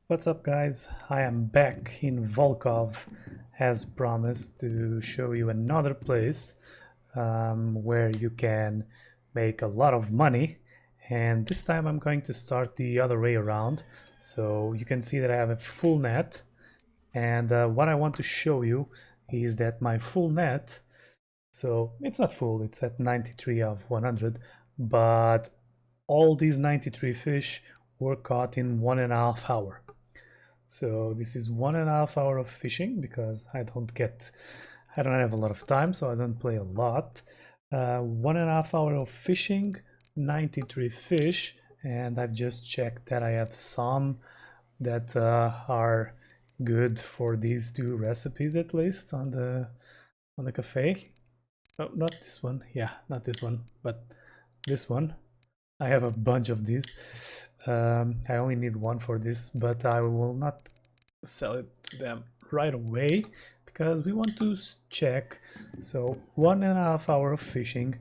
What's up, guys? I am back in Volkhov as promised to show you another place where you can make a lot of money, and this time I'm going to start the other way around. So you can see that I have a full net, and what I want to show you is that my full net, so it's not full, it's at 93 of 100, but all these 93 fish were caught in 1.5 hours. So this is 1.5 hours of fishing because I don't have a lot of time, so I don't play a lot. 1.5 hours of fishing, 93 fish, and I've just checked that I have some that are good for these two recipes at least on the cafe. Oh, not this one. Yeah, not this one, but this one. I have a bunch of these. I only need one for this, but I will not sell it to them right away because we want to check. So 1.5 hours of fishing,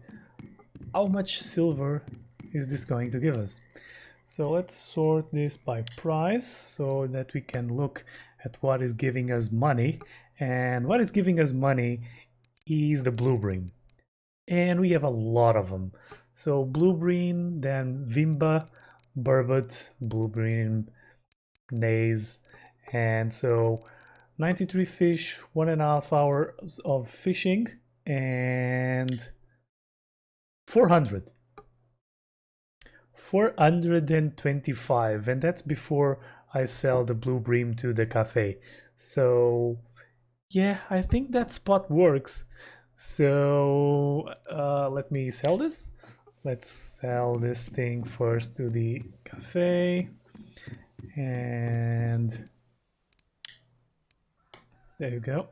how much silver is this going to give us? So let's sort this by price so that we can look at what is giving us money, and what is giving us money is the blue bream, and we have a lot of them. So blue bream, then vimba, burbot, blue bream, nays, and so 93 fish, 1.5 hours of fishing, and 400. 425, and that's before I sell the blue bream to the cafe. So yeah, I think that spot works. So let me sell this. Let's sell this thing first to the cafe, and there you go.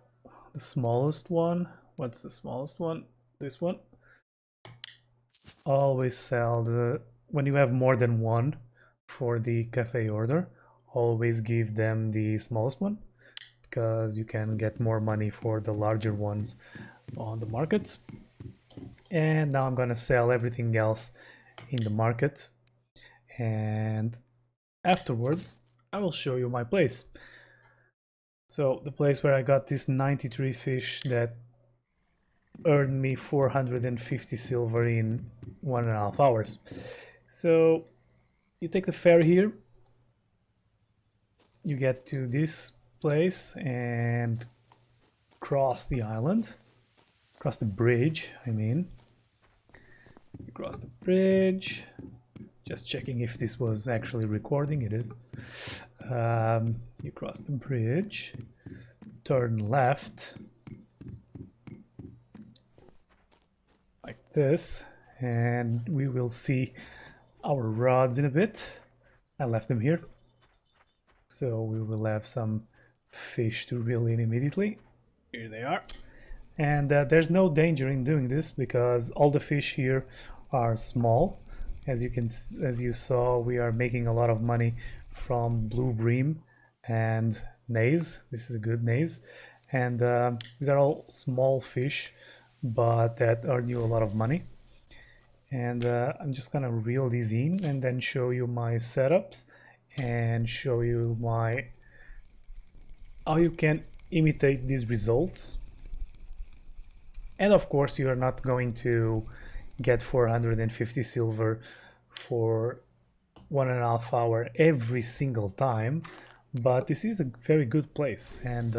The smallest one. What's the smallest one? This one. Always sell when you have more than one for the cafe order, always give them the smallest one because you can get more money for the larger ones on the markets. And now I'm gonna sell everything else in the market, and afterwards I will show you my place. So the place where I got this 93 fish that earned me 450 silver in 1.5 hours. So you take the ferry here, you get to this place and cross the island, cross the bridge, I mean. You cross the bridge, just checking if this was actually recording, it is. You cross the bridge, turn left, like this, and we will see our rods in a bit. I left them here, so we will have some fish to reel in immediately. Here they are. And there's no danger in doing this because all the fish here are small. As you saw, we are making a lot of money from blue bream and nays. This is a good nays, and these are all small fish, but that earn you a lot of money. And I'm just gonna reel these in and then show you my setups and show you how you can imitate these results. And of course you are not going to get 450 silver for 1.5 hours every single time, but this is a very good place, and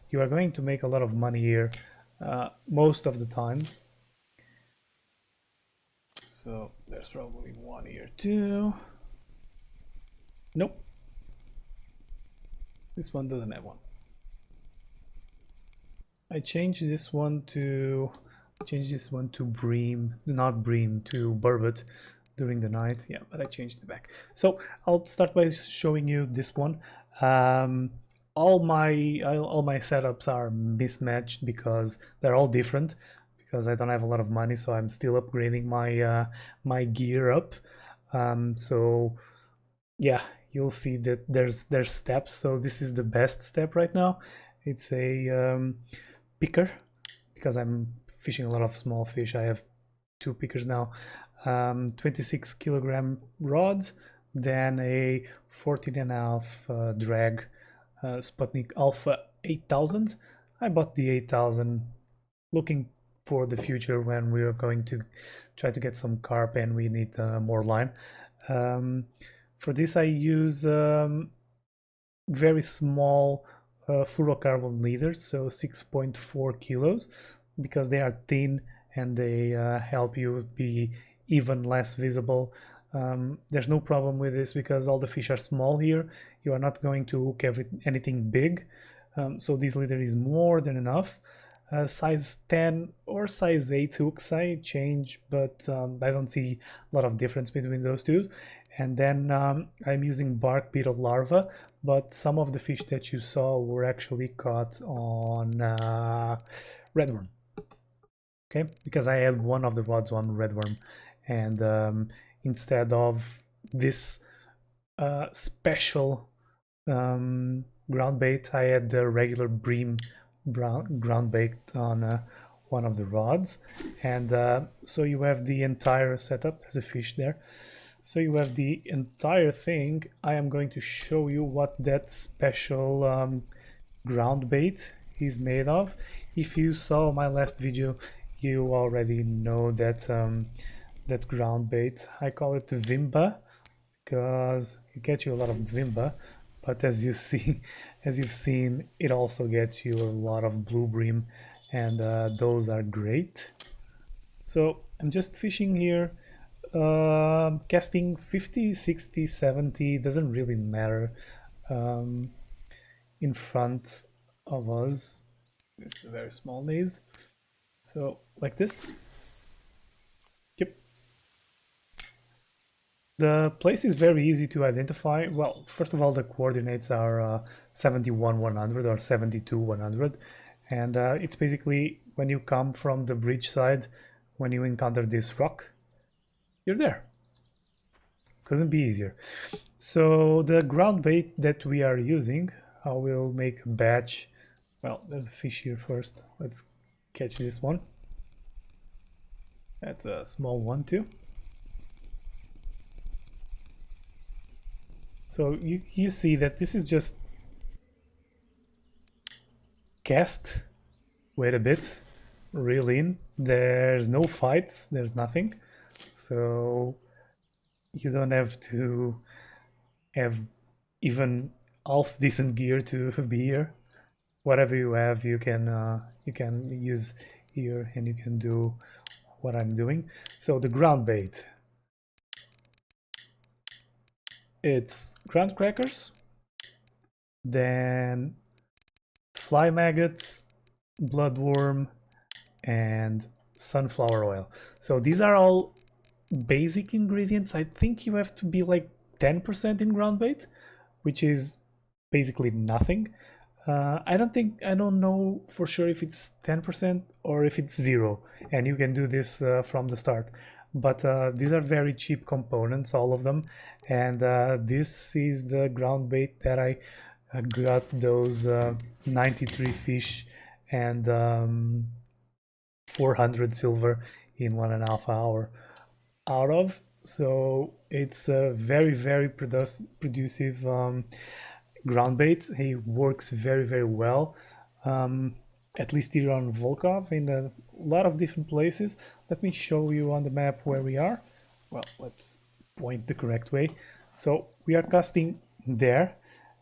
you are going to make a lot of money here most of the times. So there's probably one here too. Nope, this one doesn't have one. I changed this one to Bream, not Bream, to Burbot during the night. Yeah, but I changed it back. So I'll start by showing you this one. All my setups are mismatched because they're all different, because I don't have a lot of money, so I'm still upgrading my my gear up. So yeah, you'll see that there's steps. So this is the best step right now. It's a picker, because I'm fishing a lot of small fish. I have two pickers now. 26 kilogram rods, then a 14.5 drag Sputnik Alpha 8000. I bought the 8000 looking for the future when we are going to try to get some carp and we need more line. For this I use very small fluorocarbon leaders, so 6.4 kilos, because they are thin and they help you be even less visible. There's no problem with this because all the fish are small here. You are not going to hook anything big, so this leader is more than enough. Size 10 or size 8 hooks I change, but I don't see a lot of difference between those two. And then I'm using bark beetle larva, but some of the fish that you saw were actually caught on redworm. Okay, because I had one of the rods on redworm, and instead of this special ground bait, I had the regular Bream ground bait on one of the rods, and so you have the entire setup. There's a fish there. So you have the entire thing. I am going to show you what that special ground bait is made of. If you saw my last video, you already know that that ground bait. I call it Vimba because it gets you a lot of Vimba, but as you've seen, it also gets you a lot of blue bream, and those are great. So I'm just fishing here. Casting 50, 60, 70, doesn't really matter. In front of us, this is a very small maze. So like this. Yep. The place is very easy to identify. Well, first of all, the coordinates are 71 100 or 72 100, and it's basically when you come from the bridge side, when you encounter this rock, you're there. Couldn't be easier. So the ground bait that we are using, I will make a batch. Well, there's a fish here first. Let's catch this one. That's a small one too. So you see that this is just cast, wait a bit, reel in. There's no fights, there's nothing. So you don't have to have even half decent gear to be here. Whatever you have, you can use here, and you can do what I'm doing. So the ground bait, it's ground crackers, then fly maggots, bloodworm, and sunflower oil. So these are all basic ingredients. I think you have to be like 10% in ground bait, which is basically nothing. I don't know for sure if it's 10% or if it's 0, and you can do this from the start. But these are very cheap components, all of them, and this is the ground bait that I got those 93 fish and 400 silver in 1.5 hours out of. So it's a very producive ground bait. He works very well, at least here on Volkhov, in a lot of different places. Let me show you on the map where we are. Well, let's point the correct way. So we are casting there,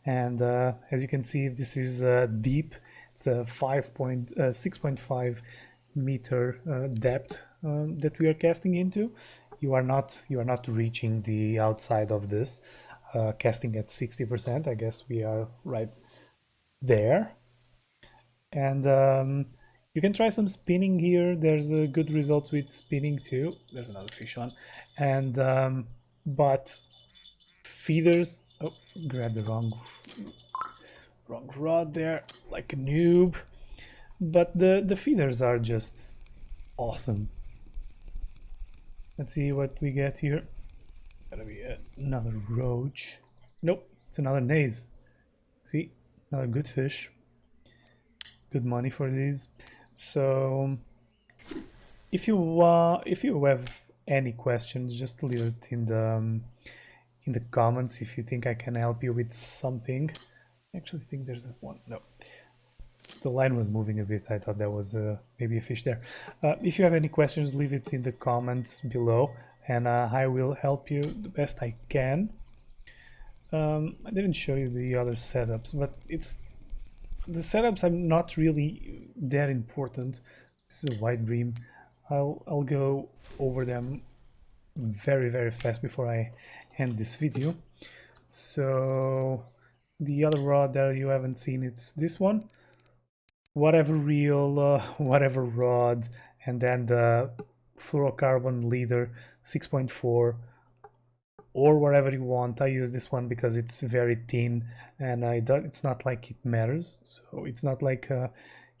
and as you can see, this is deep. It's a 6.5 meter depth that we are casting into. You are not reaching the outside of this. Casting at 60%, I guess we are right there. And you can try some spinning here. There's good results with spinning too. There's another fish on. And but feeders, oh, grab the wrong rod there, like a noob. But the feeders are just awesome. Let's see what we get here. Gotta be another roach. Nope, it's another naze. See, another good fish. Good money for these. So if you have any questions, just leave it in in the comments if you think I can help you with something. I actually think there's one. No, the line was moving a bit. I thought there was maybe a fish there. If you have any questions, leave it in the comments below, and I will help you the best I can. I didn't show you the other setups, but the setups are not really that important. This is a white bream. I'll go over them very fast before I end this video. So the other rod that you haven't seen, it's this one. Whatever reel, whatever rod, and then the fluorocarbon leader 6.4 or whatever you want. I use this one because it's very thin and it's not like it matters. So it's not like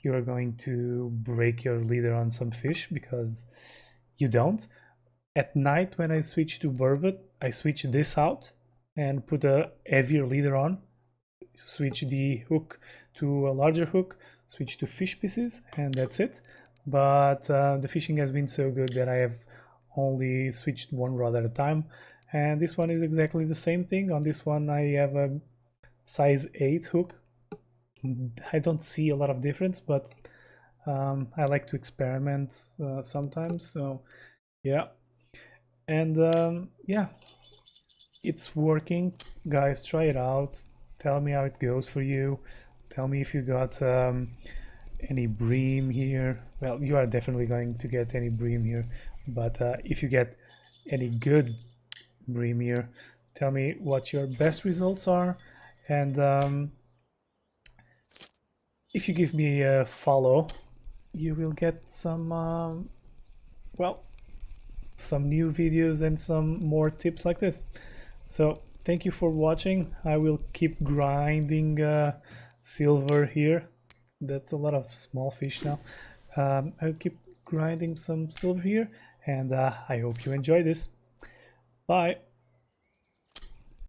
you're going to break your leader on some fish, because you don't. At night when I switch to burbot, I switch this out and put a heavier leader on, switch the hook to a larger hook, switch to fish pieces, and that's it. But the fishing has been so good that I have only switched one rod at a time, and this one is exactly the same thing. On this one I have a size 8 hook. I don't see a lot of difference, but I like to experiment sometimes, so yeah. And yeah, it's working, guys. Try it out, tell me how it goes for you, tell me if you got any bream here. Well, you are definitely going to get any bream here, but if you get any good bream here, tell me what your best results are, and if you give me a follow, you will get some well, some new videos and some more tips like this. So thank you for watching. I will keep grinding silver here. That's a lot of small fish now. I'll keep grinding some silver here, and I hope you enjoy this. Bye.